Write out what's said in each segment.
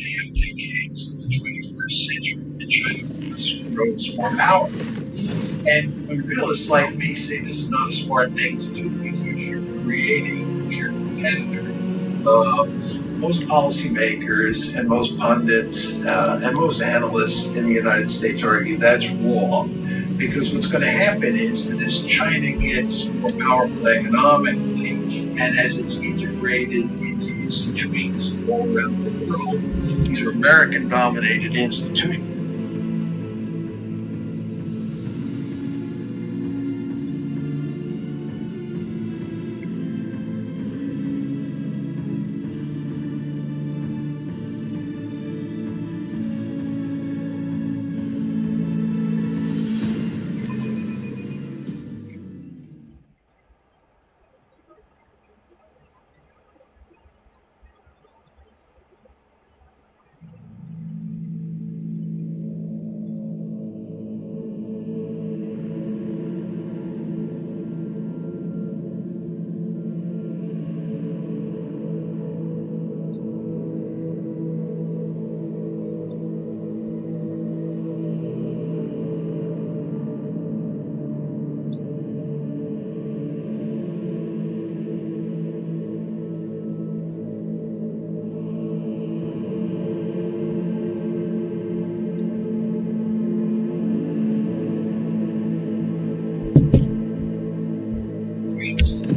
2.5 decades of the 21st century, and China, of course, grows more powerful. And when realists like me say this is not a smart thing to do because you're creating a peer competitor, most policymakers and most pundits and most analysts in the United States argue that's wrong, because what's going to happen is that as China gets more powerful economically and as it's integrated into institutions all around the world, these are American-dominated institutions.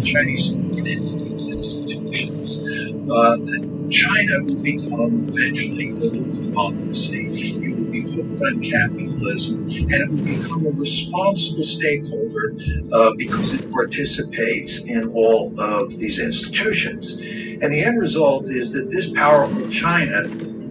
The Chinese put into these institutions, that China will become eventually a liberal democracy. It will be hooked on capitalism, and it will become a responsible stakeholder because it participates in all of these institutions. And the end result is that this powerful China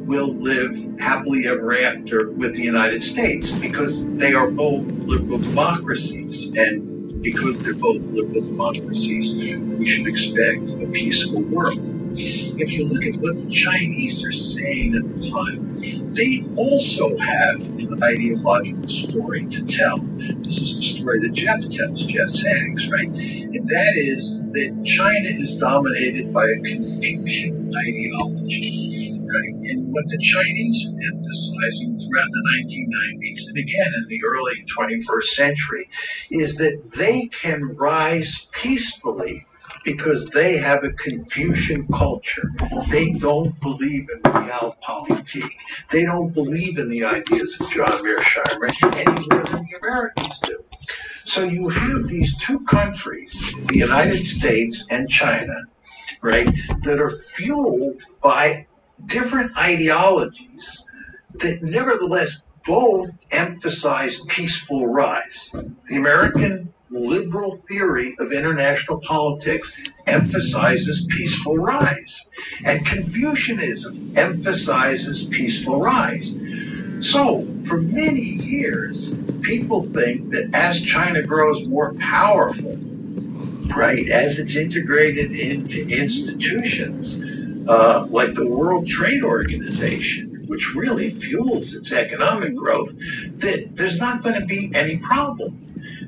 will live happily ever after with the United States because they are both liberal democracies. And because they're both liberal democracies, we should expect a peaceful world. If you look at what the Chinese are saying at the time, they also have an ideological story to tell. This is the story that Jeff tells, Jeff Sachs, right? And that is that China is dominated by a Confucian ideology. Right. And what the Chinese are emphasizing throughout the 1990s and again in the early 21st century is that they can rise peacefully because they have a Confucian culture. They don't believe in realpolitik. They don't believe in the ideas of John Mearsheimer any more than the Americans do. So you have these two countries, the United States and China, right, that are fueled by different ideologies that nevertheless both emphasize peaceful rise. The American liberal theory of international politics emphasizes peaceful rise, and Confucianism emphasizes peaceful rise. So, for many years, people think that as China grows more powerful, right, as it's integrated into institutions like the World Trade Organization, which really fuels its economic growth, that there's not going to be any problem.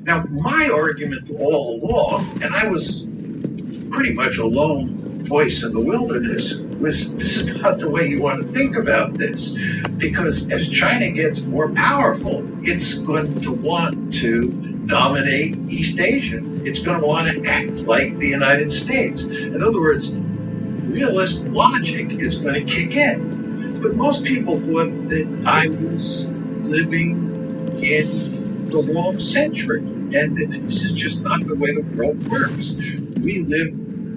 Now, my argument all along, and I was pretty much a lone voice in the wilderness, was this is not the way you want to think about this, because as China gets more powerful, it's going to want to dominate East Asia. It's going to want to act like the United States. In other words, realist logic is going to kick in. But most people thought that I was living in the wrong century, and that this is just not the way the world works. We live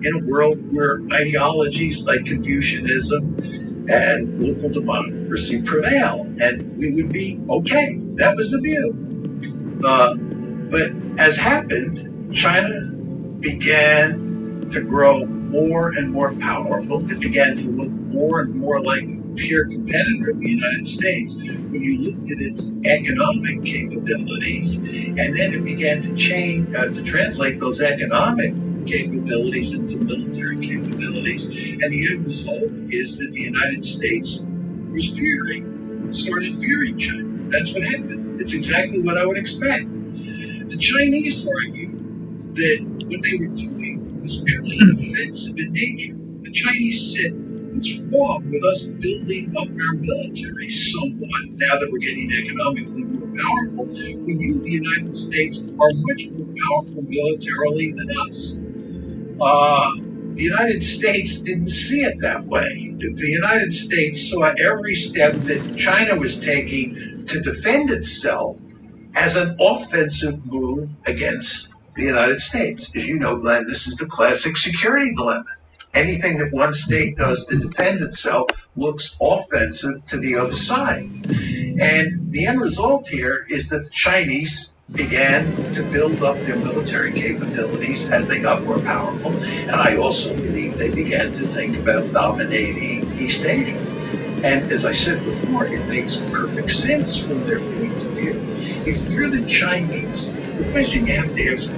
in a world where ideologies like Confucianism and local democracy prevail, and we would be okay. That was the view. But as happened, China began to grow more and more powerful. It began to look more and more like a peer competitor of the United States when you looked at its economic capabilities, and then it began to change, to translate those economic capabilities into military capabilities. And the end result is that the United States started fearing China. That's what happened. It's exactly what I would expect. The Chinese argue that what they were doing was purely offensive in nature. The Chinese said, what's wrong with us building up our military somewhat now that we're getting economically more powerful when you, the United States, are much more powerful militarily than us? The United States didn't see it that way. The United States saw every step that China was taking to defend itself as an offensive move against the United States. As you know, Glenn, this is the classic security dilemma. Anything that one state does to defend itself looks offensive to the other side. And the end result here is that the Chinese began to build up their military capabilities as they got more powerful. And I also believe they began to think about dominating East Asia. And as I said before, it makes perfect sense from their point of view. If you're the Chinese, the question you have to ask,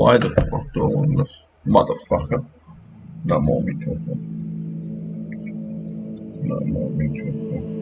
Why the fuck do I want this? Motherfucker. No more microphone. No more microphone.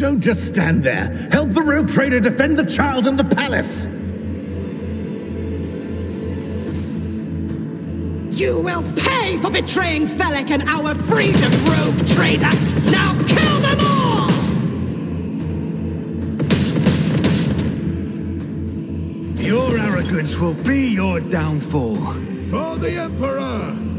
Don't just stand there. Help the rogue trader defend the child and the palace. You will pay for betraying Felek and our freedom, rogue trader! Now kill them all! Your arrogance will be your downfall. For the Emperor!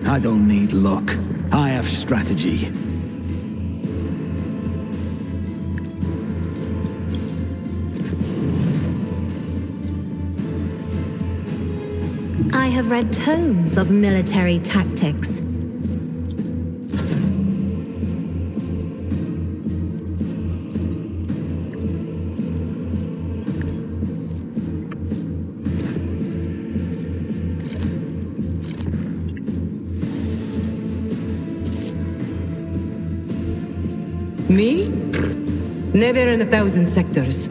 I don't need luck. I have strategy. I have read tomes of military tactics. Me? Never in 1,000 sectors.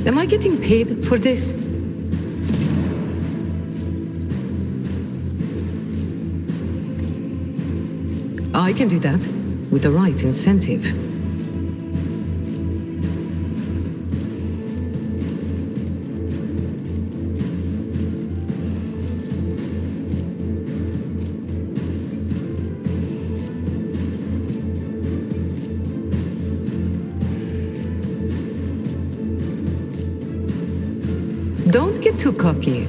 Am I getting paid for this? I can do that with the right incentive. Don't get too cocky.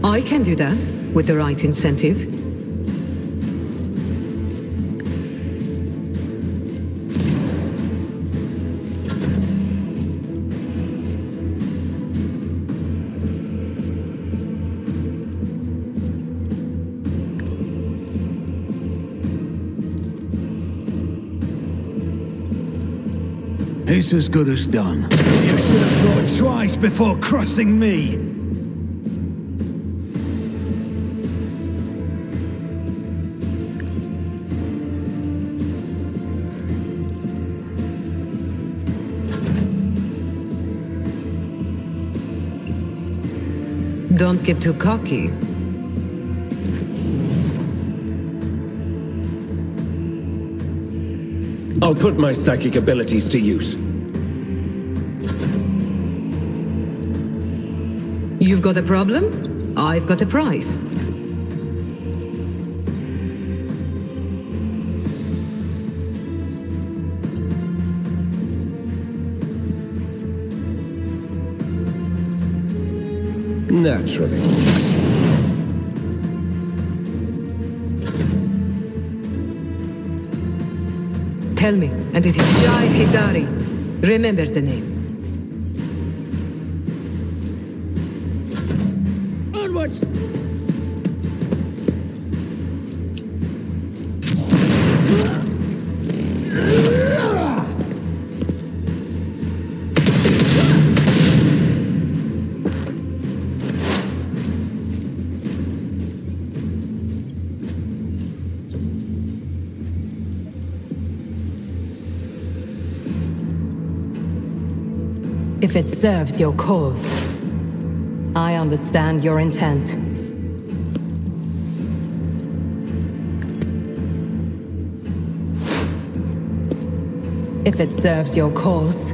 I can do that with the right incentive. It's as good as done. You should have thought twice before crossing me. Don't get too cocky. I'll put my psychic abilities to use. You've got a problem? I've got a prize. Naturally. Tell me, and it is Jai Hidari. Remember the name. Onwards! If it serves your cause, I understand your intent. If it serves your cause,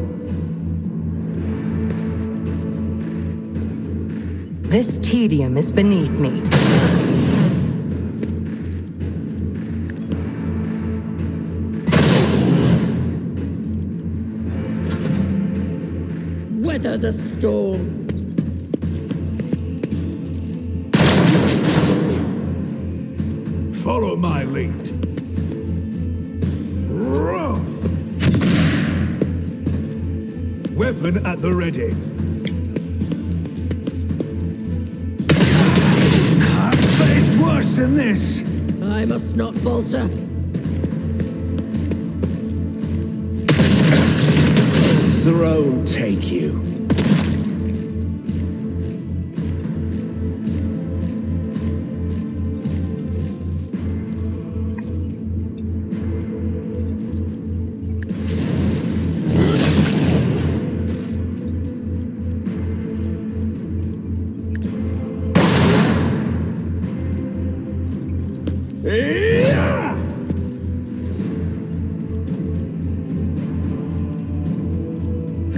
this tedium is beneath me. Weather the storm. Follow my lead. Run! weapon at the ready. I've faced worse than this. I must not falter. Throne take you.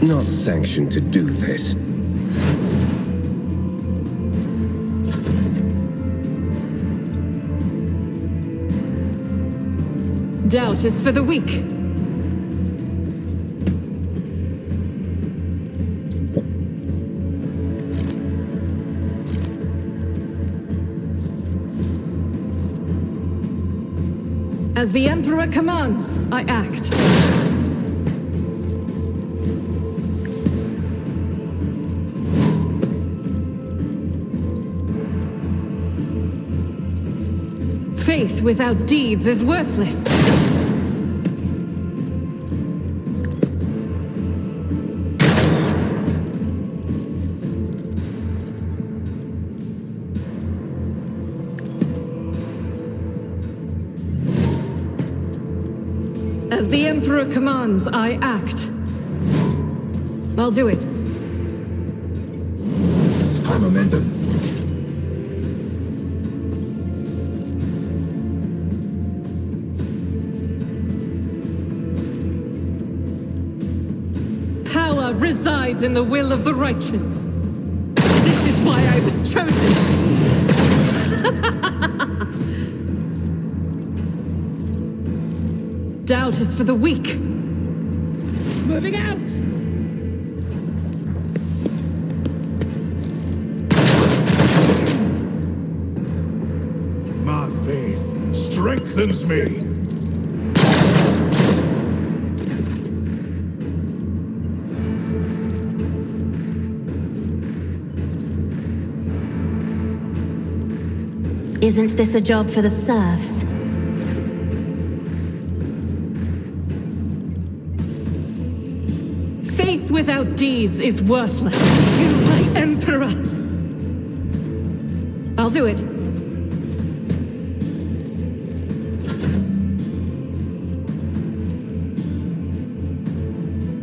Not sanctioned to do this. Doubt is for the weak. As the Emperor commands, I act. Faith without deeds is worthless. As the Emperor commands, I act. I'll do it. High momentum. Power resides in the will of the righteous. This is why I was chosen. Doubt is for the weak. Moving out! My faith strengthens me. Isn't this a job for the serfs? Faith without deeds is worthless. You, my Emperor! I'll do it.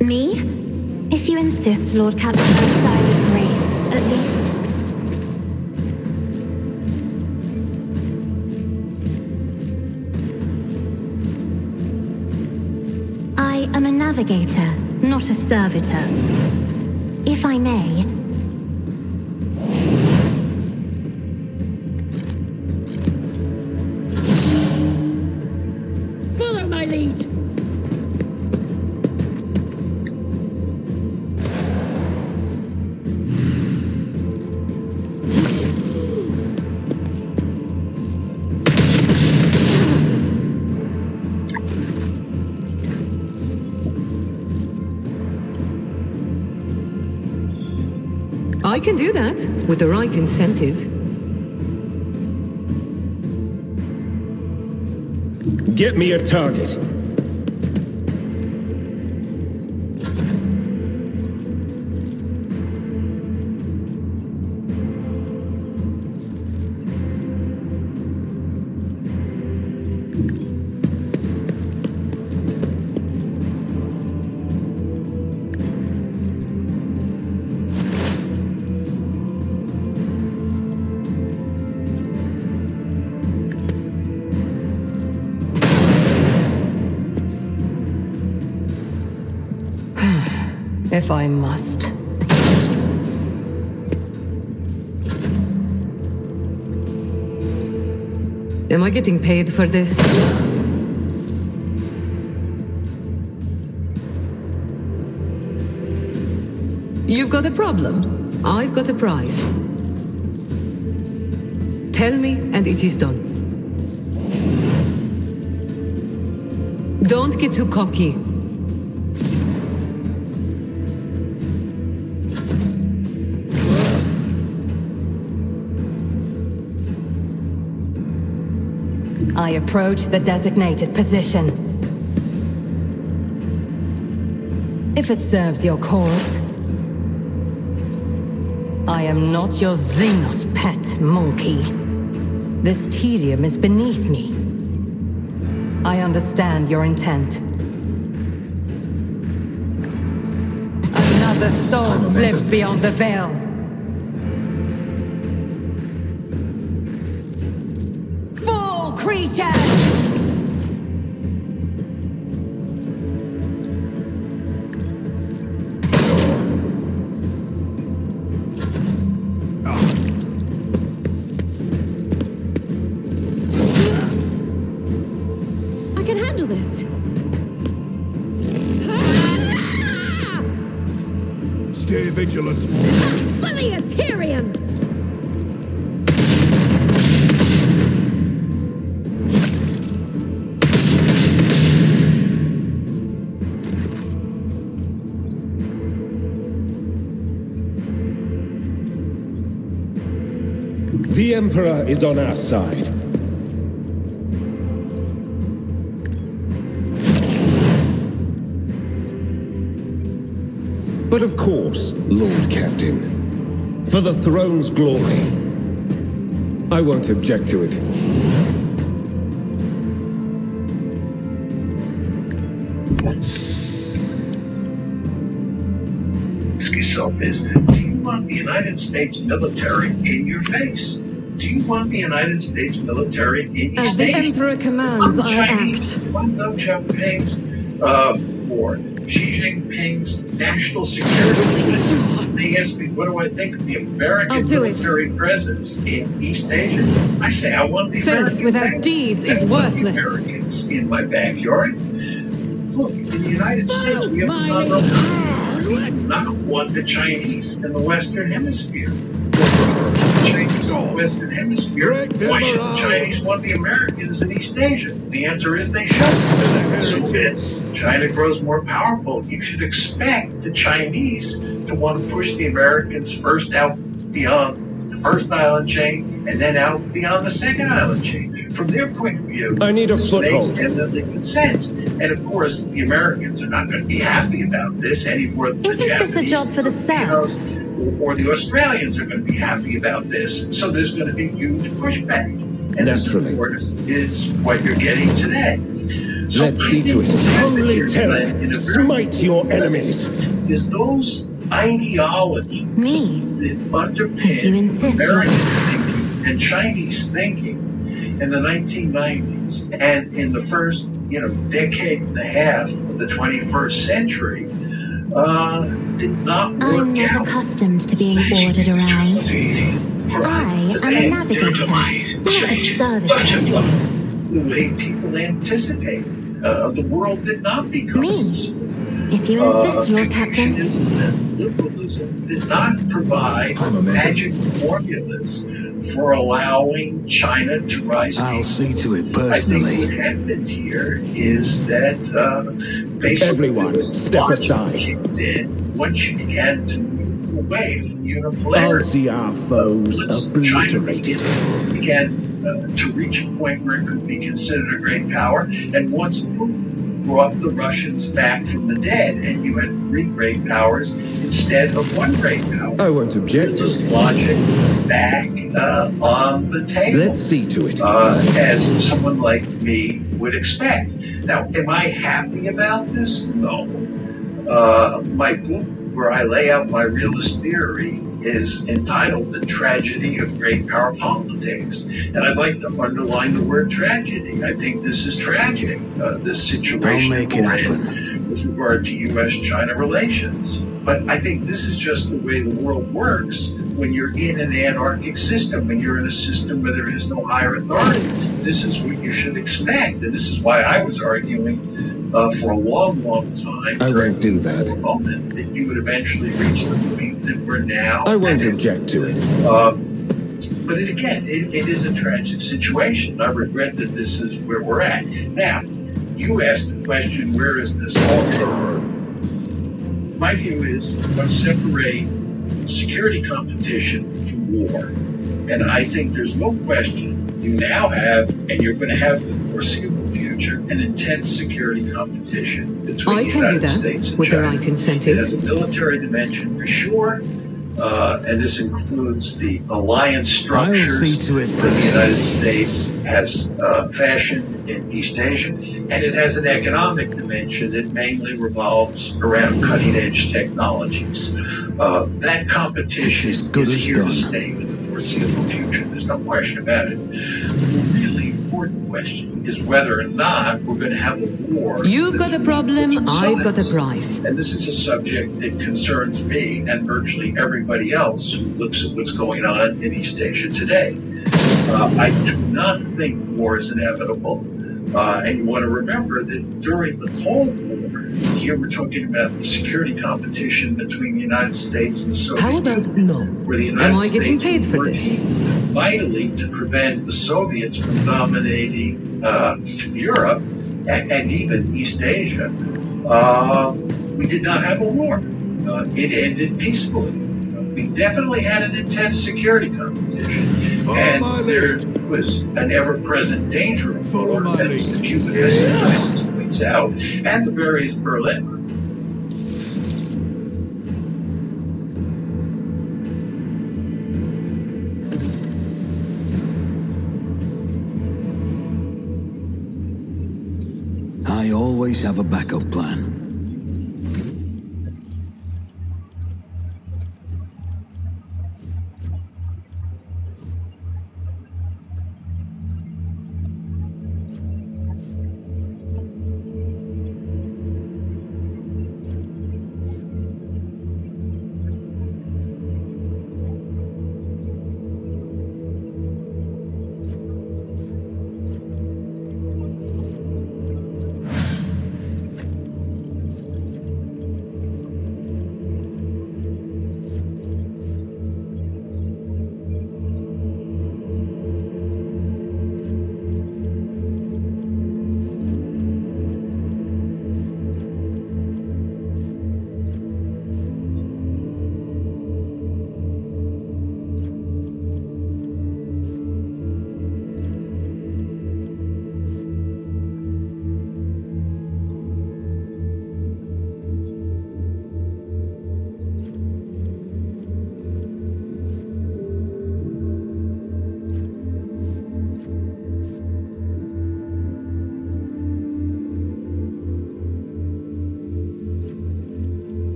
Me? If you insist, Lord Captain, I'll die with grace, at least. I am a navigator, not a servitor. If I may... Follow my lead. I can do that, with the right incentive. Get me a target. If I must. Am I getting paid for this? You've got a problem. I've got a prize. Tell me, and it is done. Don't get too cocky. I approach the designated position. If it serves your cause. I am not your Xenos pet, monkey. This tedium is beneath me. I understand your intent. Another soul slips beyond the veil. Fool creatures! I can handle this. Stay vigilant. Fully Imperium! The Emperor is on our side. But of course, Lord Captain, for the throne's glory, I won't object to it. Ask yourself is, do you want the United States military in your face? Do you want the United States military in your As the face? Emperor commands, I Chinese, act. fund Deng Xiaoping's war, Xi Jinping's national security. They ask me, what do I think of the American military presence in East Asia? I say, I want the Faith Americans without out. deeds is I want the worthless. Americans in my backyard. Look, in the United States, we have we do not want the Chinese in the Western Hemisphere. The Chinese in the Western Hemisphere. Why should the Chinese want the Americans in East Asia? The answer is they should. So as China grows more powerful, you should expect the Chinese to want to push the Americans first out beyond the first island chain and then out beyond the second island chain. From their point of view, I need a this foothold. makes eminently good sense. And of course, the Americans are not going to be happy about this any more than the Isn't this a Japanese job for the Filipinos Serbs? or the Australians are going to be happy about this. So there's going to be huge pushback. And this, Naturally. of course, is what you're getting today. So Let's see to it. Holy terror, smite your enemies. is those ideologies Me? that If you underpin insist, American thinking and Chinese thinking in the 1990s and in the first, decade and a half of the 21st century did not work I'm not out. accustomed to being ordered around. I am a navigator, not a servitor. The way people anticipated. The world did not become Me? this. If you insist, Lord Captain. Confucianism and liberalism did not provide magic formulas for allowing China to rise. I'll see to it I think personally. what happened here is that basically Everyone, this step logic aside. kicked in once you began to move away from I'll unipolarity. see our foes obliterated. Began to reach a point where it could be considered a great power, and once Putin brought the Russians back from the dead, and you had three great powers instead of one great power. I won't object to This it. logic back on the table. Let's see to it. As someone like me would expect. Now, am I happy about this? No. My book, where I lay out my realist theory, is entitled The Tragedy of Great Power Politics. And I'd like to underline the word tragedy. I think this is tragic, this situation I'll make it we're in happen. with regard to U.S.-China relations. But I think this is just the way the world works when you're in an anarchic system, when you're in a system where there is no higher authority. This is what you should expect. And this is why I was arguing for a long, long time. I won't do that. For a moment that you would eventually reach the point that we're now. I won't object to it. But it is a tragic situation. I regret that this is where we're at. Now, you asked the question, where is this all headed? My view is let's separate security competition from war. And I think there's no question You now have, and you're going to have for the foreseeable future, an intense security competition between I the can do United that States and with the China. right It incentive. has a military dimension for sure, and this includes the alliance structures that the United States has fashioned in East Asia, and it has an economic dimension that mainly revolves around cutting-edge technologies. That competition is here to stay for the foreseeable future. There's no question about it. The really important question is whether or not we're going to have a war. You've got a problem, I've got a prize. And this is a subject that concerns me and virtually everybody else who looks at what's going on in East Asia today. I do not think war is inevitable. And you want to remember that during the Cold War, here we're talking about the security competition between the United States and the Soviet How about Union, no? where the United Am I getting States paid for was this? working mightily to prevent the Soviets from dominating Europe and even East Asia. We did not have a war. It ended peacefully. We definitely had an intense security competition. And there was an ever-present danger of war, as the Cuban Missile Crisis points out, and the various Berlin groups. I always have a backup plan.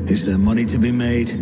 Is there money to be made?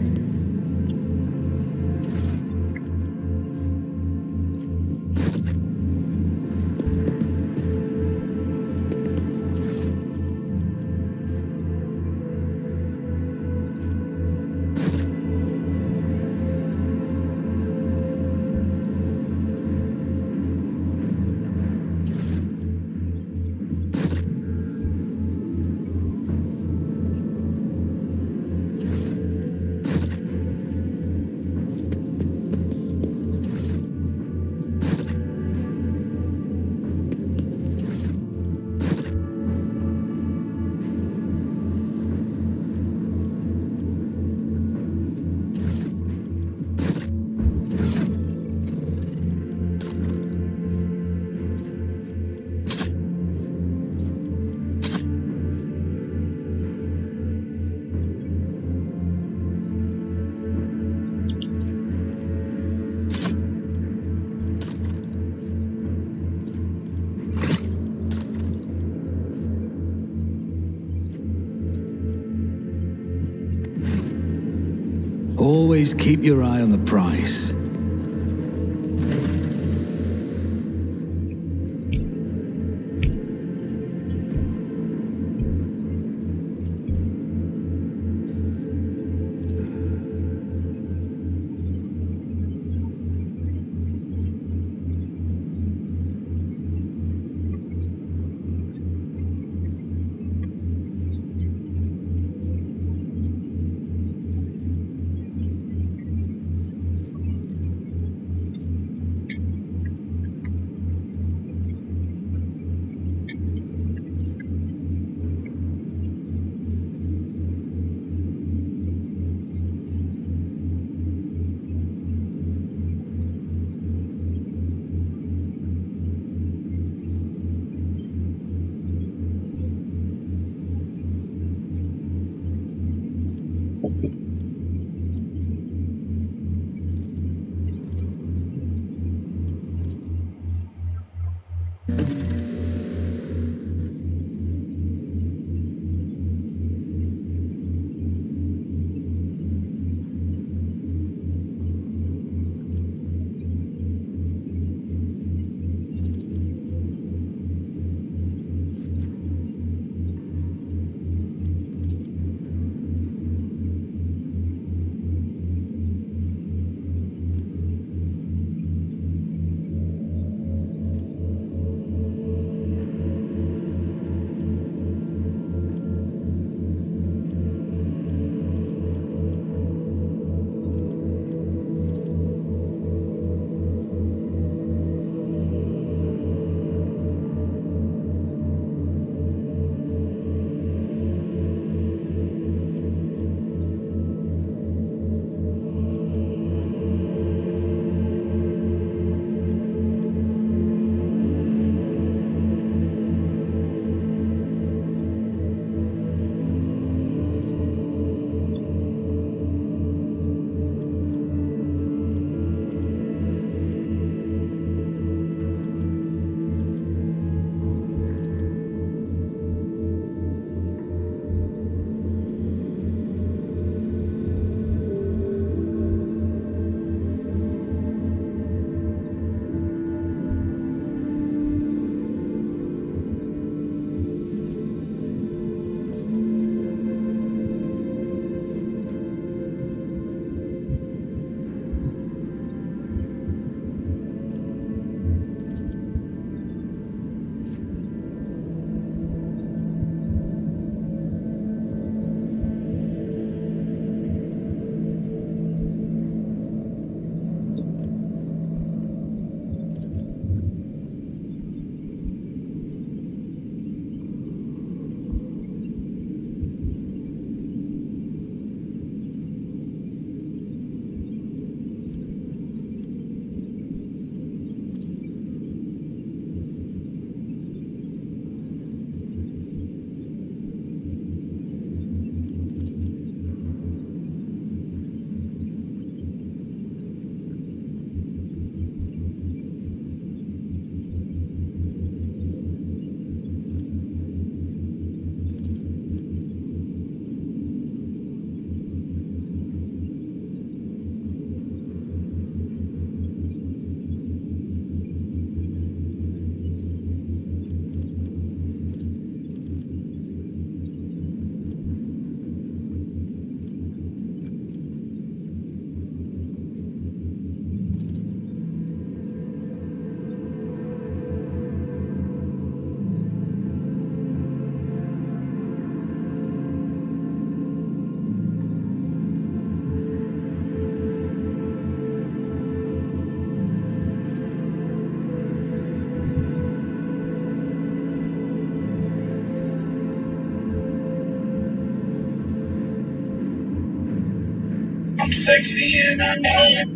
always keep your eye on the prize. I'm sexy and I know it.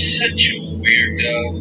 such a weirdo.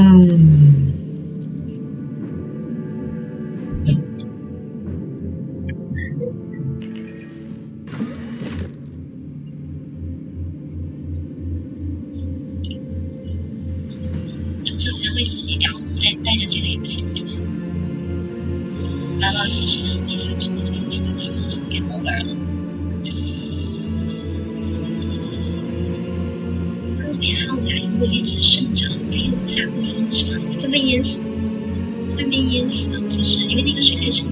这好像会死掉，带着这个也不行，老老实实的一起做这个你自己 game over 了。后来如果也只是胜者，可以往下面是吧？会被淹死，会被淹死的，就是因为那个水太深了。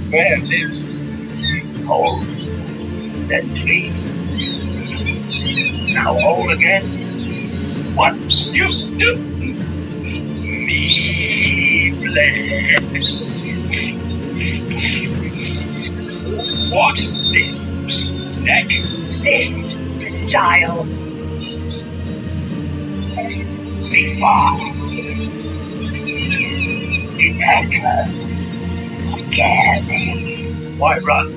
Where live cold, then clean, now whole again. What you do? Me bled. What this neck? This style. Be far. It anchor. Scare me. Why run?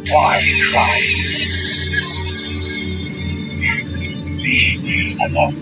Why cry? Me alone.